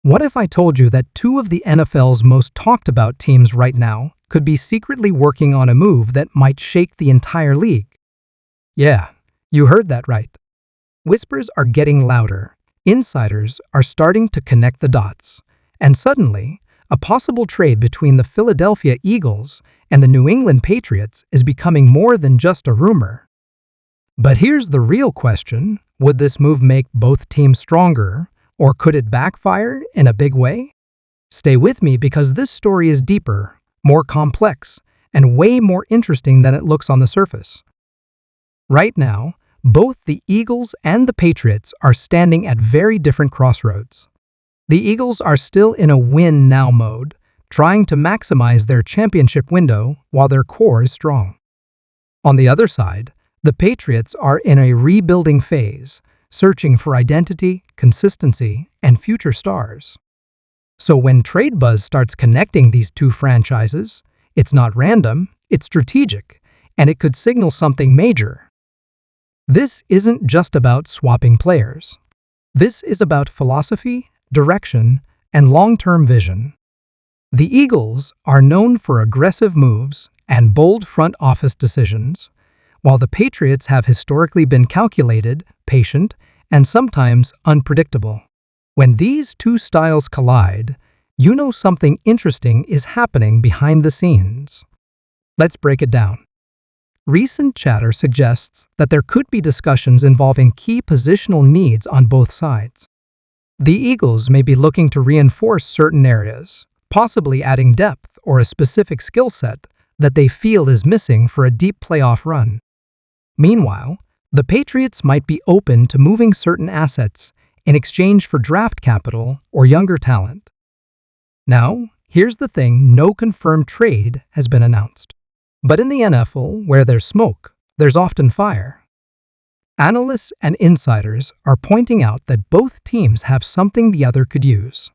What if I told you that two of the NFL's most talked about teams right now could be secretly working on a move that might shake the entire league? Yeah, you heard that right. Whispers are getting louder, insiders are starting to connect the dots, and suddenly, a possible trade between the Philadelphia Eagles and the New England Patriots is becoming more than just a rumor. But here's the real question: would this move make both teams stronger, or could it backfire in a big way? Stay with me because this story is deeper, more complex, and way more interesting than it looks on the surface. Right now, both the Eagles and the Patriots are standing at very different crossroads. The Eagles are still in a win-now mode, trying to maximize their championship window while their core is strong. On the other side, the Patriots are in a rebuilding phase, searching for identity, consistency, and future stars. So when trade buzz starts connecting these two franchises, it's not random, it's strategic, and it could signal something major. This isn't just about swapping players. This is about philosophy, direction, and long-term vision. The Eagles are known for aggressive moves and bold front office decisions, while the Patriots have historically been calculated, patient, and sometimes unpredictable. When these two styles collide, you know something interesting is happening behind the scenes. Let's break it down. Recent chatter suggests that there could be discussions involving key positional needs on both sides. The Eagles may be looking to reinforce certain areas, possibly adding depth or a specific skill set that they feel is missing for a deep playoff run. Meanwhile, the Patriots might be open to moving certain assets in exchange for draft capital or younger talent. Now, here's the thing: no confirmed trade has been announced. But in the NFL, where there's smoke, there's often fire. Analysts and insiders are pointing out that both teams have something the other could use.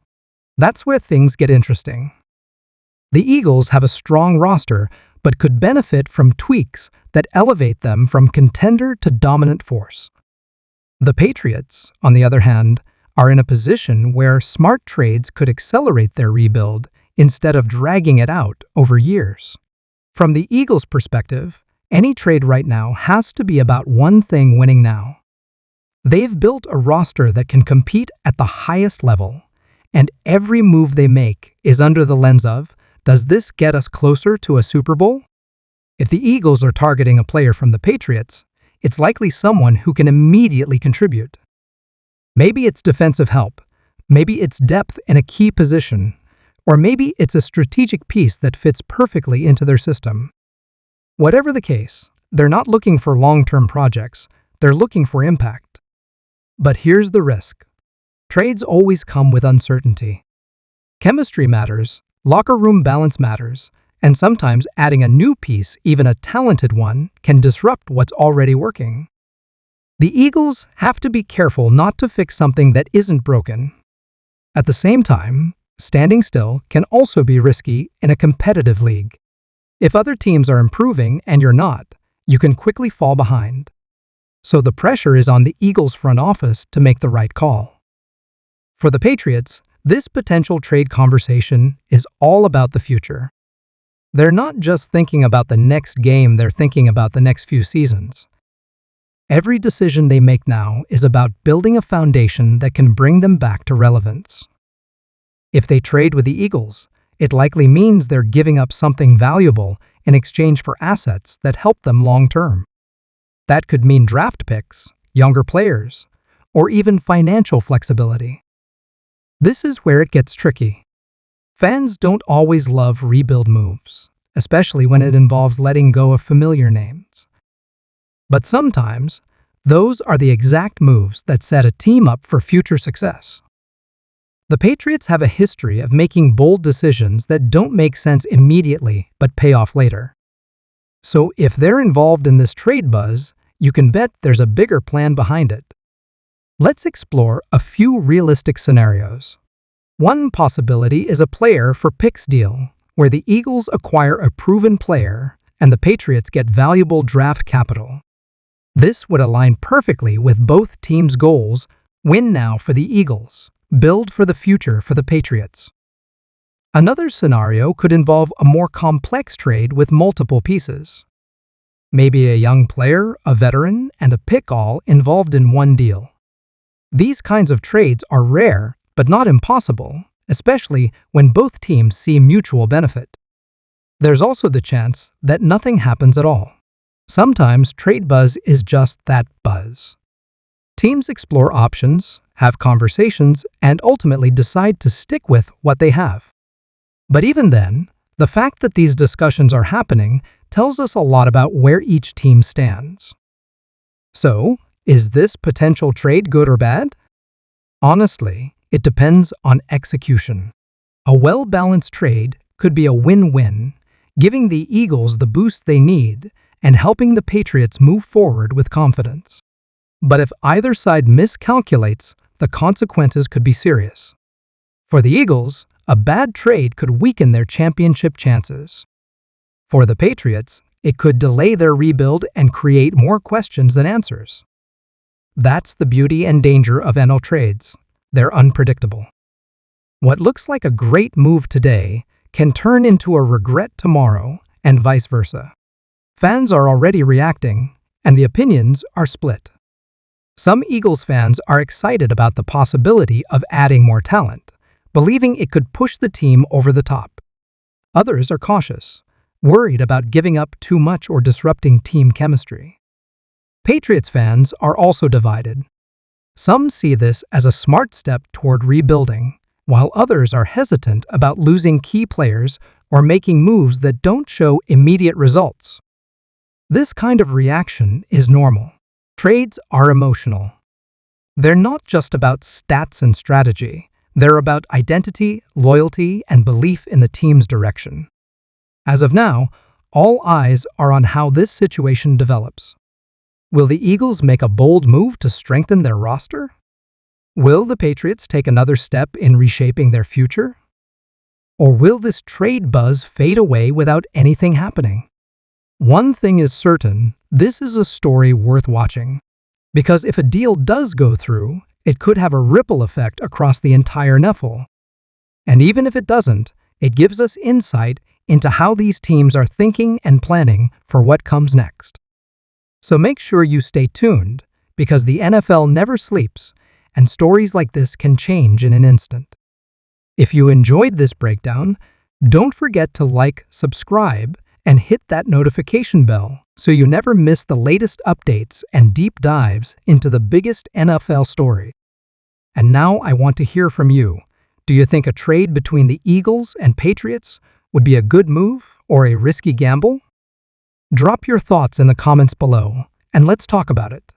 That's where things get interesting. The Eagles have a strong roster, but could benefit from tweaks that elevate them from contender to dominant force. The Patriots, on the other hand, are in a position where smart trades could accelerate their rebuild instead of dragging it out over years. From the Eagles' perspective, any trade right now has to be about one thing: winning now. They've built a roster that can compete at the highest level, and every move they make is under the lens of, does this get us closer to a Super Bowl? If the Eagles are targeting a player from the Patriots, it's likely someone who can immediately contribute. Maybe it's defensive help, maybe it's depth in a key position, or maybe it's a strategic piece that fits perfectly into their system. Whatever the case, they're not looking for long-term projects, they're looking for impact. But here's the risk. Trades always come with uncertainty. Chemistry matters, locker room balance matters, and sometimes adding a new piece, even a talented one, can disrupt what's already working. The Eagles have to be careful not to fix something that isn't broken. At the same time, standing still can also be risky in a competitive league. If other teams are improving and you're not, you can quickly fall behind. So the pressure is on the Eagles' front office to make the right call. For the Patriots, this potential trade conversation is all about the future. They're not just thinking about the next game, they're thinking about the next few seasons. Every decision they make now is about building a foundation that can bring them back to relevance. If they trade with the Eagles, it likely means they're giving up something valuable in exchange for assets that help them long-term. That could mean draft picks, younger players, or even financial flexibility. This is where it gets tricky. Fans don't always love rebuild moves, especially when it involves letting go of familiar names. But sometimes, those are the exact moves that set a team up for future success. The Patriots have a history of making bold decisions that don't make sense immediately but pay off later. So if they're involved in this trade buzz, you can bet there's a bigger plan behind it. Let's explore a few realistic scenarios. One possibility is a player for picks deal, where the Eagles acquire a proven player and the Patriots get valuable draft capital. This would align perfectly with both teams' goals: win now for the Eagles, build for the future for the Patriots. Another scenario could involve a more complex trade with multiple pieces. Maybe a young player, a veteran, and a pick all involved in one deal. These kinds of trades are rare, but not impossible, especially when both teams see mutual benefit. There's also the chance that nothing happens at all. Sometimes trade buzz is just that buzz. Teams explore options, have conversations, and ultimately decide to stick with what they have. But even then, the fact that these discussions are happening tells us a lot about where each team stands. So, is this potential trade good or bad? Honestly, it depends on execution. A well-balanced trade could be a win-win, giving the Eagles the boost they need and helping the Patriots move forward with confidence. But if either side miscalculates, the consequences could be serious. For the Eagles, a bad trade could weaken their championship chances. For the Patriots, it could delay their rebuild and create more questions than answers. That's the beauty and danger of NFL trades. They're unpredictable. What looks like a great move today can turn into a regret tomorrow, and vice versa. Fans are already reacting, and the opinions are split. Some Eagles fans are excited about the possibility of adding more talent, believing it could push the team over the top. Others are cautious, worried about giving up too much or disrupting team chemistry. Patriots fans are also divided. Some see this as a smart step toward rebuilding, while others are hesitant about losing key players or making moves that don't show immediate results. This kind of reaction is normal. Trades are emotional. They're not just about stats and strategy. They're about identity, loyalty, and belief in the team's direction. As of now, all eyes are on how this situation develops. Will the Eagles make a bold move to strengthen their roster? Will the Patriots take another step in reshaping their future? Or will this trade buzz fade away without anything happening? One thing is certain, this is a story worth watching. Because if a deal does go through, it could have a ripple effect across the entire NFL. And even if it doesn't, it gives us insight into how these teams are thinking and planning for what comes next. So make sure you stay tuned, because the NFL never sleeps, and stories like this can change in an instant. If you enjoyed this breakdown, don't forget to like, subscribe, and hit that notification bell so you never miss the latest updates and deep dives into the biggest NFL story. And now I want to hear from you. Do you think a trade between the Eagles and Patriots would be a good move or a risky gamble? Drop your thoughts in the comments below, and let's talk about it.